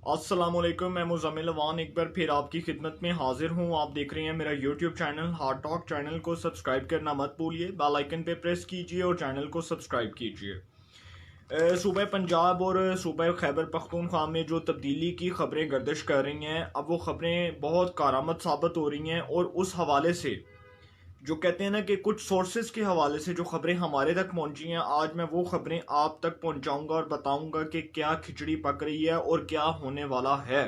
अस्सलामुअलैकुम, मैं मुज़म्मिल अवान एक बार फिर आपकी खिदमत में हाजिर हूँ। आप देख रहे हैं मेरा YouTube channel heart talk. Channel को सब्सक्राइब करना मत भूलिए, बेल आइकन पे प्रेस कीजिए और चैनल को सब्सक्राइब कीजिए। सूबे पंजाब और सूबे खैबर पख्तूनख्वा में जो तब्दीली की खबरें गर्दिश कर रही हैं, अब वो खबरें बहुत कारामद साबित हो रही हैं। और उस हवाले से जो कहते हैं ना कि कुछ सोर्सेज के हवाले से जो खबरें हमारे तक पहुंची हैं, आज मैं वो खबरें आप तक पहुंचाऊंगा और बताऊंगा कि क्या खिचड़ी पक रही है और क्या होने वाला है।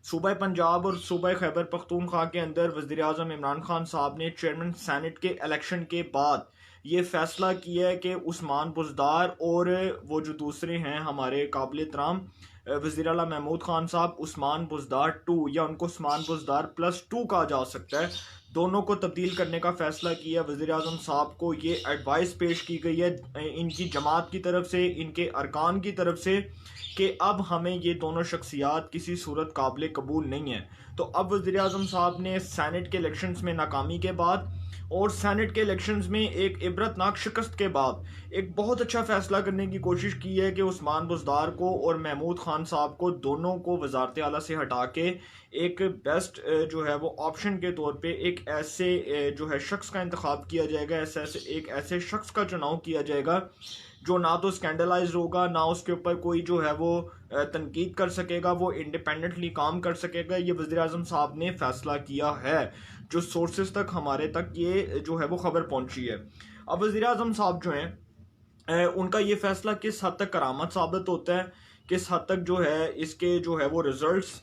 सूबा पंजाब और सूबा खैबर पख्तूनख्वा के अंदर वज़ीर आज़म इमरान खान साहब ने चेयरमैन सेनेट के इलेक्शन के बाद ये फैसला किया है कि उस्मान बुज़दार और वो जो दूसरे हैं हमारे काबिल एहतराम वज़ीर आला महमूद खान साहब, उस्मान बुज़दार टू या उनको उस्मान बुज़दार +2 कहा जा सकता है, दोनों को तब्दील करने का फैसला किया। वज़ीर आज़म साहब को ये एडवाइस पेश की गई है इनकी जमात की तरफ से, इनके अरकान की तरफ से, कि अब हमें ये दोनों शख्सियात किसी सूरत काबिल कबूल नहीं है। तो अब वज़ीर आज़म साहब ने सैनेट के इलेक्शंस में नाकामी के बाद और सैनेट के इलेक्शंस में एक इबरतनाक शिकस्त के बाद एक बहुत अच्छा फैसला करने की कोशिश की है कि उस्मान बुज़दार को और महमूद खान साहब को दोनों को वजारत आला से हटा के एक बेस्ट जो है वो ऑप्शन के तौर पे एक ऐसे जो है शख्स का इंतखाब किया जाएगा, एक ऐसे शख्स का चुनाव किया जाएगा जो ना तो स्कैंडलाइज होगा, ना उसके ऊपर कोई जो है वो तनकीद कर सकेगा, वो इंडिपेंडेंटली काम कर सकेगा। ये वज़ीर आज़म साहब ने फैसला किया है, जो सोर्सेज तक हमारे तक ये जो है वो खबर पहुंची है। अब वज़ीर आज़म साहब जो हैं उनका ये फैसला किस हद तक करामत साबित होता है, किस हद तक जो है इसके जो है वो रिजल्ट्स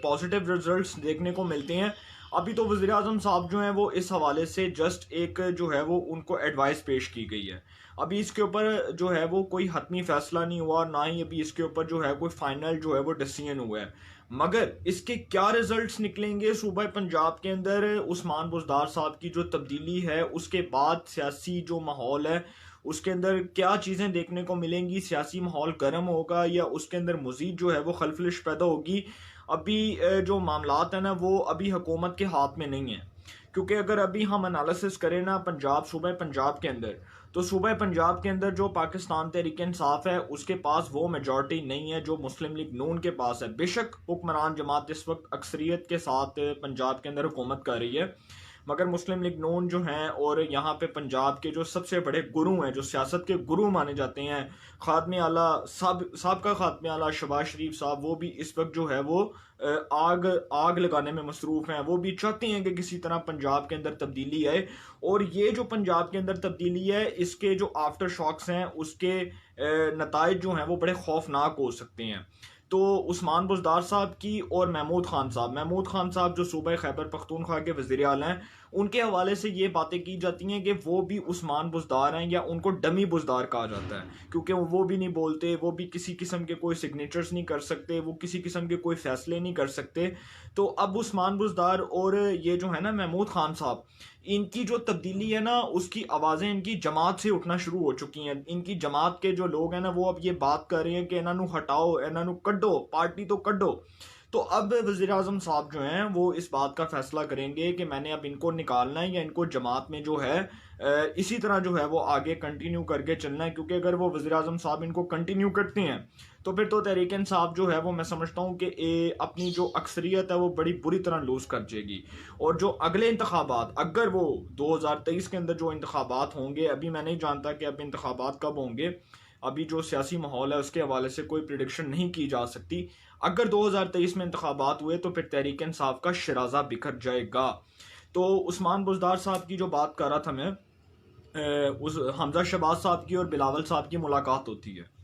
पॉजिटिव रिजल्ट्स देखने को मिलते हैं। अभी तो वज़ीर आज़म साहब जो हैं वो इस हवाले से जस्ट एक जो है वो उनको एडवाइस पेश की गई है। अभी इसके ऊपर जो है वो कोई हतमी फैसला नहीं हुआ, ना ही अभी इसके ऊपर जो है कोई फाइनल जो है वो डिसीजन हुआ है। मगर इसके क्या रिजल्ट्स निकलेंगे सूबा पंजाब के अंदर उस्मान बुज़दार साहब की जो तब्दीली है उसके बाद सियासी जो माहौल है उसके अंदर क्या चीज़ें देखने को मिलेंगी, सियासी माहौल गर्म होगा या उसके अंदर मज़ीद जो है वो खलफलिश पैदा होगी, अभी जो मामलात है ना वो अभी हुकूमत के हाथ में नहीं है। क्योंकि अगर अभी हम एनालिसिस करें ना पंजाब सूबा पंजाब के अंदर, तो सूबा पंजाब के अंदर जो पाकिस्तान तहरीक इंसाफ है उसके पास वो मेजॉरिटी नहीं है जो मुस्लिम लीग नून के पास है। बेशक हुक्मरान जमात इस वक्त अक्सरियत के साथ पंजाब के अंदर हुकूमत कर रही है, मगर मुस्लिम लीग नून जो हैं और यहाँ पे पंजाब के जो सबसे बड़े गुरु हैं, जो सियासत के गुरु माने जाते हैं, खात्मे आला साहब का खात्मे आला शहबाज शरीफ साहब, वो भी इस वक्त जो है वो आग आग लगाने में मसरूफ़ हैं। वो भी चाहते हैं कि किसी तरह पंजाब के अंदर तब्दीली आए, और ये जो पंजाब के अंदर तब्दीली है इसके जो आफ्टर शॉक्स हैं उसके नताइज जो हैं वो बड़े खौफनाक हो सकते हैं। तो उस्मान बुज़दार साहब की और महमूद खान साहब जो सूबा खैबर पख्तूनख्वा के वज़ीर आला हैं, उनके हवाले से ये बातें की जाती हैं कि वो भी उस्मान बुज़दार हैं या उनको डमी बुज़दार कहा जाता है, क्योंकि वो भी नहीं बोलते, वो भी किसी किस्म के कोई सिग्नेचर्स नहीं कर सकते, वो किसी किस्म के कोई फैसले नहीं कर सकते। तो अब उस्मान बुज़दार और ये जो है ना महमूद खान साहब, इनकी जो तब्दीली है ना उसकी आवाज़ें इनकी जमात से उठना शुरू हो चुकी हैं। इनकी जमात के जो लोग हैं ना वो अब ये बात कर रहे हैं कि इन्हों हटाओ, इन्हों कड्डो, पार्टी तो कड्डो। तो अब वज़ीर आज़म साहब जो हैं वो इस बात का फैसला करेंगे कि मैंने अब इनको निकालना है या इनको जमात में जो है इसी तरह जो है वो आगे कंटिन्यू करके चलना है। क्योंकि अगर वो वज़ीर आज़म साहब इनको कंटिन्यू करते हैं तो फिर तो तहरीक इंसाफ जो है वो मैं समझता हूँ कि अपनी जो अक्सरियत है वो बड़ी बुरी तरह लूज़ कर जाएगी। और जो अगले इंतखाबात, अगर वो 2023 के अंदर जो इंतखाबात होंगे, अभी मैं नहीं जानता कि अब इंतखाबात कब होंगे, अभी जो सियासी माहौल है उसके हवाले से कोई प्रिडिक्शन नहीं की जा सकती। अगर 2023 में इंतखाबात हुए तो फिर तहरीक इंसाफ का शराजा बिखर जाएगा। तो उस्मान बुज़दार साहब की जो बात कर रहा था मैं, उस हमजा शहबाज साहब की और बिलावल साहब की मुलाकात होती है।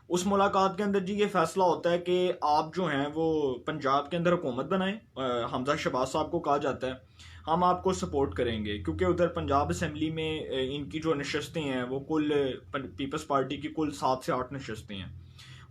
उस मुलाकात के अंदर जी ये फैसला होता है कि आप जो हैं वो पंजाब के अंदर हुकूमत बनाएं। हमजा शहबाज साहब को कहा जाता है हम आपको सपोर्ट करेंगे, क्योंकि उधर पंजाब असम्बली में इनकी जो नशस्तें हैं वो कुल पीपल्स पार्टी की कुल 7 से 8 नशस्तें हैं,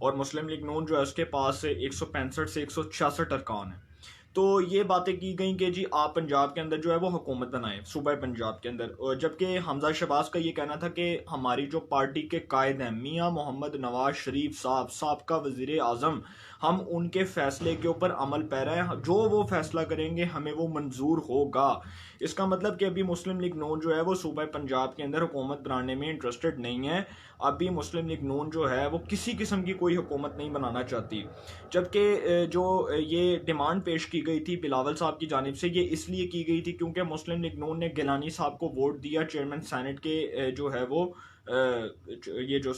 और मुस्लिम लीग नून जो है उसके पास 165 से 166 अरकान है। तो ये बातें की गई कि जी आप पंजाब के अंदर जो है वो हुकूमत बनाएं सूबा पंजाब के अंदर। और जबकि हमजा शहबाज का ये कहना था कि हमारी जो पार्टी के कायद हैं मियाँ मोहम्मद नवाज शरीफ साहब, साबका वज़ीर आज़म, हम उनके फैसले के ऊपर अमल पैरा हैं, जो वो फैसला करेंगे हमें वो मंजूर होगा। इसका मतलब कि अभी मुस्लिम लीग नून जो है वो सूबा पंजाब के अंदर हुकूमत बनाने में इंटरेस्टेड नहीं है। अभी मुस्लिम लीग नून जो है वो किसी किस्म की कोई हुकूमत नहीं बनाना चाहती। जबकि जो ये डिमांड पेश की गई थी बिलावल साहब की जानिब से, ये इसलिए की गई थी क्योंकि मुस्लिम लीग नून ने गिलानी साहब को वोट दिया चेयरमैन सेनेट के, जो है वो ये जो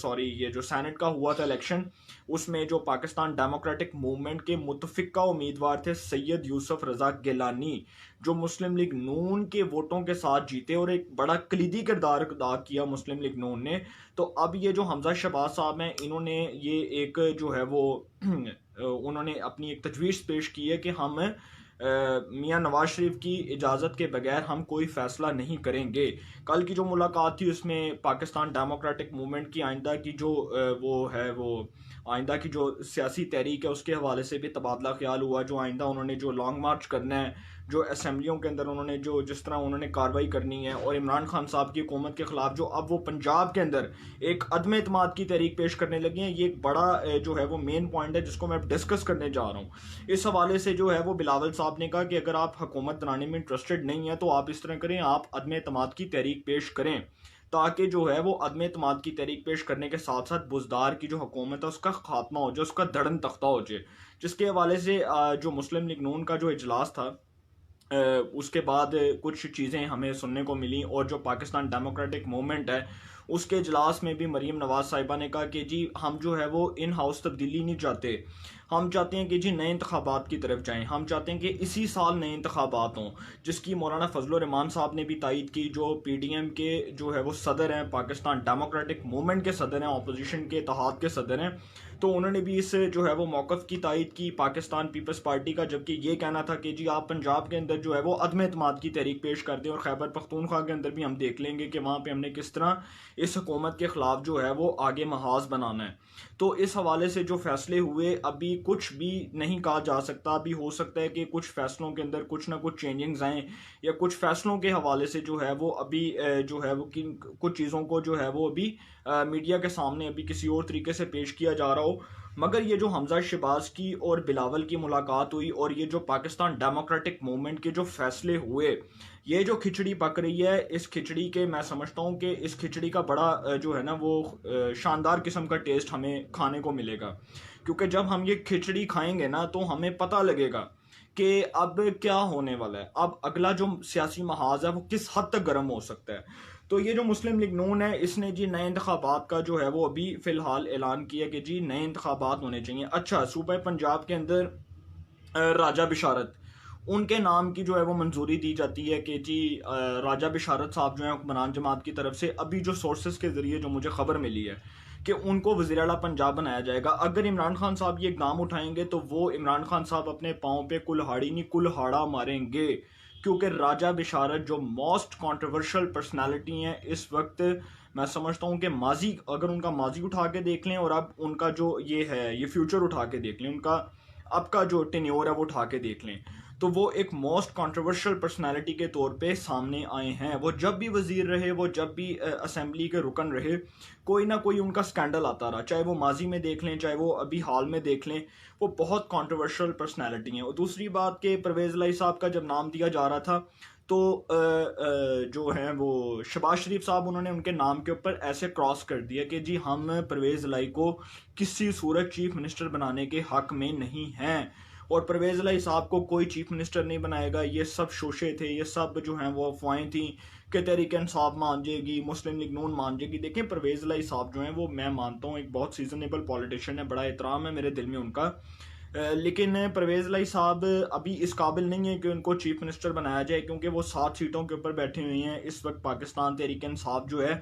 सेनेट का हुआ था इलेक्शन, उसमें जो पाकिस्तान डेमोक्रेटिक मूवमेंट के मुतफिका उम्मीदवार थे सैयद यूसुफ रजा गिलानी, जो मुस्लिम लीग नून के वोटों के साथ जीते और एक बड़ा कलीदी किरदार अदा किया मुस्लिम लीग नून ने। तो अब ये जो हमजा शहबाज साहब हैं, इन्होंने ये एक जो है वो उन्होंने अपनी एक तजवीज़ पेश की है कि हम मियां नवाज शरीफ की इजाज़त के बगैर हम कोई फ़ैसला नहीं करेंगे। कल की जो मुलाकात थी उसमें पाकिस्तान डेमोक्रेटिक मूवमेंट की आइंदा की जो वो आइंदा की जो सियासी तहरीक है उसके हवाले से भी तबादला ख्याल हुआ। जो आइंदा उन्होंने जो लॉन्ग मार्च करना है, जो असम्बलियों के अंदर उन्होंने जो जिस तरह उन्होंने कार्रवाई करनी है, और इमरान खान साहब की हुकूमत के ख़िलाफ़ जो अब वो पंजाब के अंदर एक अदम एतमाद की तहरीक पेश करने लगे हैं, ये एक बड़ा जो है वो मेन पॉइंट है जिसको मैं डिस्कस करने जा रहा हूँ। इस हवाले से जो है वो बिलावल साहब ने कहा कि अगर आप हुकूमत बनाने में इंटरेस्टेड नहीं है तो आप इस तरह करें, आप अदम एतमाद की तहरीक पेश करें, ताकि जो है वो अदम एतमाद की तहरीक पेश करने के साथ साथ बुजदार की जो हुकूमत है उसका खात्मा हो जाए, उसका धड़न तख्ता हो जाए। जिसके हवाले से जो मुस्लिम लीग नून का जो इजलास था, उसके बाद कुछ चीज़ें हमें सुनने को मिली, और जो पाकिस्तान डेमोक्रेटिक मूवमेंट है उसके इजलास में भी मरीम नवाज साहिबा ने कहा कि जी हम जो है वो इन हाउस तब्दीली नहीं चाहते, हम चाहते हैं कि जी नए इंतखाबात की तरफ जाएं, हम चाहते हैं कि इसी साल नए इंतखाबात हों, जिसकी मौलाना फजल रहमान साहब ने भी तायद की, जो PDM के जो है वो सदर हैं, पाकिस्तान डेमोक्रेटिक मूवमेंट के सदर हैं, अपोजिशन के इत्तेहाद के सदर हैं। तो उन्होंने भी इस जो है वो मौक़िफ़ की तायद की पाकिस्तान पीपल्स पार्टी का, जबकि ये कहना था कि जी आप पंजाब के अंदर जो है वो अदम एतमाद की तहरीक पेश कर दें, और खैबर पख्तूनख्वा के अंदर भी हम देख लेंगे कि वहाँ पे हमने किस तरह इस हुकूमत के ख़िलाफ़ जो है वो आगे महाज बनाना है। तो इस हवाले से जो फैसले हुए, अभी कुछ भी नहीं कहा जा सकता। अभी हो सकता है कि कुछ फैसलों के अंदर कुछ ना कुछ चेंजिंग्स आएँ, या कुछ फैसलों के हवाले से जो है वो अभी जो है वो कुछ चीज़ों को जो है वो अभी मीडिया के सामने अभी किसी और तरीके से पेश किया जा रहा हो। मगर ये जो हमजा शहबाज की और बिलावल की मुलाकात हुई, और ये जो पाकिस्तान डेमोक्रेटिक मूवमेंट के जो फैसले हुए, ये जो खिचड़ी पक रही है, इस खिचड़ी के मैं समझता हूँ कि इस खिचड़ी का बड़ा जो है ना वो शानदार किस्म का टेस्ट हमें खाने को मिलेगा। क्योंकि जब हम ये खिचड़ी खाएंगे ना तो हमें पता लगेगा कि अब क्या होने वाला है, अब अगला जो सियासी महाज है वो किस हद तक गर्म हो सकता है। तो ये जो मुस्लिम लीग नून है, इसने जी नए इंतखाबात का जो है वो अभी फ़िलहाल ऐलान किया कि जी नए इंतखाबात होने चाहिए। अच्छा, सूबा पंजाब के अंदर राजा बिशारत, उनके नाम की जो है वो मंजूरी दी जाती है कि जी राजा बिशारत साहब जो है हुक्मरान जमात की तरफ से, अभी जो सोर्सेज के ज़रिए जो मुझे ख़बर मिली है कि उनको वज़ीर आला पंजाब बनाया जाएगा। अगर इमरान खान साहब ये इक़दाम उठाएंगे तो वो इमरान खान साहब अपने पाँव पे कुल्हाड़ी नहीं कुल्हाड़ा मारेंगे, क्योंकि राजा बिशारत जो मोस्ट कंट्रोवर्शियल पर्सनालिटी हैं इस वक्त, मैं समझता हूँ कि माजी, अगर उनका माजी उठा के देख लें और अब उनका जो ये है ये फ्यूचर उठा के देख लें, उनका अब का जो टेन्योर है वो उठा के देख लें, तो वो एक मोस्ट कंट्रोवर्शियल पर्सनालिटी के तौर पे सामने आए हैं। वो जब भी वजीर रहे, वो जब भी असेंबली के रुकन रहे, कोई ना कोई उनका स्कैंडल आता रहा, चाहे वो माजी में देख लें चाहे वो अभी हाल में देख लें, वो बहुत कंट्रोवर्शियल पर्सनालिटी हैं। और दूसरी बात कि परवेज़ लाई साहब का जब नाम दिया जा रहा था तो जो हैं वो शहबाज शरीफ साहब, उन्होंने उनके नाम के ऊपर ऐसे क्रॉस कर दिया कि जी हम परवेज़ लाई को किसी सूरत चीफ मिनिस्टर बनाने के हक में नहीं हैं, और परवेज़ लाई साहब को कोई चीफ मिनिस्टर नहीं बनाएगा। ये सब शोशे थे, ये सब जो हैं वो अफवाहें थी कि तहरीक इंसाफ मान जाएगी, मुस्लिम लीग नून मान जाएगी। देखें, परवेज़ लाई साहब जो हैं वो मैं मानता हूँ एक बहुत सीजनेबल पॉलिटिशियन है, बड़ा एहतराम है मेरे दिल में उनका, लेकिन परवेज़ लाई साहब अभी इस काबिल नहीं है कि उनको चीफ मिनिस्टर बनाया जाए, क्योंकि वो 7 सीटों के ऊपर बैठे हुए हैं। इस वक्त पाकिस्तान तहरीक इंसाफ जो है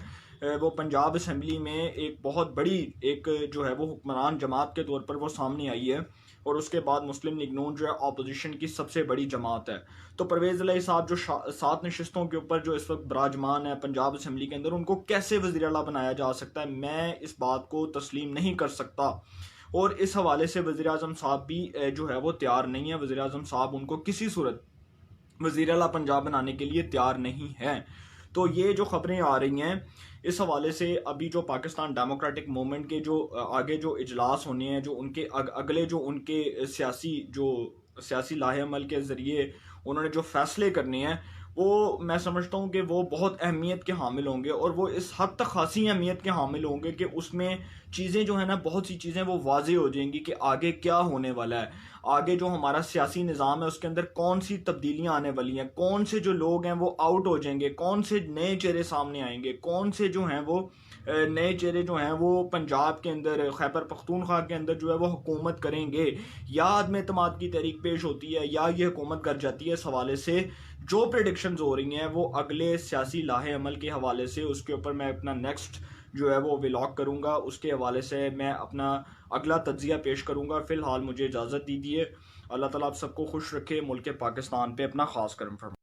वो पंजाब असम्बली में एक बहुत बड़ी एक जो है वो हुक्मरान जमात के तौर पर वो सामने आई है, और उसके बाद मुस्लिम लीग नून जो है अपोजिशन की सबसे बड़ी जमात है। तो परवेज़ लाई साहब जो 7 नशिस्तों के ऊपर जो इस वक्त बराजमान है पंजाब असम्बली के अंदर, उनको कैसे वज़ीर आला बनाया जा सकता है, मैं इस बात को तस्लीम नहीं कर सकता। और इस हवाले से वज़ीर आज़म साहब भी जो है वो तैयार नहीं है। वज़ीर आज़म साहब उनको किसी सूरत वज़ीर आला पंजाब बनाने के लिए तैयार नहीं है। तो ये जो खबरें आ रही हैं इस हवाले से, अभी जो पाकिस्तान डेमोक्रेटिक मूवमेंट के जो आगे जो इजलास होने हैं, जो उनके अगले जो उनके सियासी लाहे-अमल के ज़रिए उन्होंने जो फैसले करने हैं, वो मैं समझता हूँ कि वो बहुत अहमियत के हामिल होंगे, और वो इस हद तक ख़ासी अहमियत के हामिल होंगे कि उसमें चीज़ें जो है ना, बहुत सी चीज़ें वो वाज़ेह हो जाएंगी कि आगे क्या होने वाला है, आगे जो हमारा सियासी निज़ाम है उसके अंदर कौन सी तब्दीलियाँ आने वाली हैं, कौन से जो लोग हैं वो आउट हो जाएंगे, कौन से नए चेहरे सामने आएंगे, कौन से जो हैं वो नए चेहरे जो हैं वो पंजाब के अंदर, खैबर पख्तूनख्वा के अंदर जो है वो हुकूमत करेंगे, या आदम एतमाद की तहरीक पेश होती है या ये हुकूमत कर जाती है। इस हवाले से जो प्रेडिक्शंस हो रही हैं वो अगले सियासी लाहे अमल के हवाले से, उसके ऊपर मैं अपना नेक्स्ट जो है वो व्लॉग करूँगा, उसके हवाले से मैं अपना अगला तज्जिया पेश करूँगा। फ़िलहाल मुझे इजाज़त दीजिए। अल्लाह ताला आप सबको खुश रखे, मुल्क पाकिस्तान पे अपना ख़ास करम फरमाए।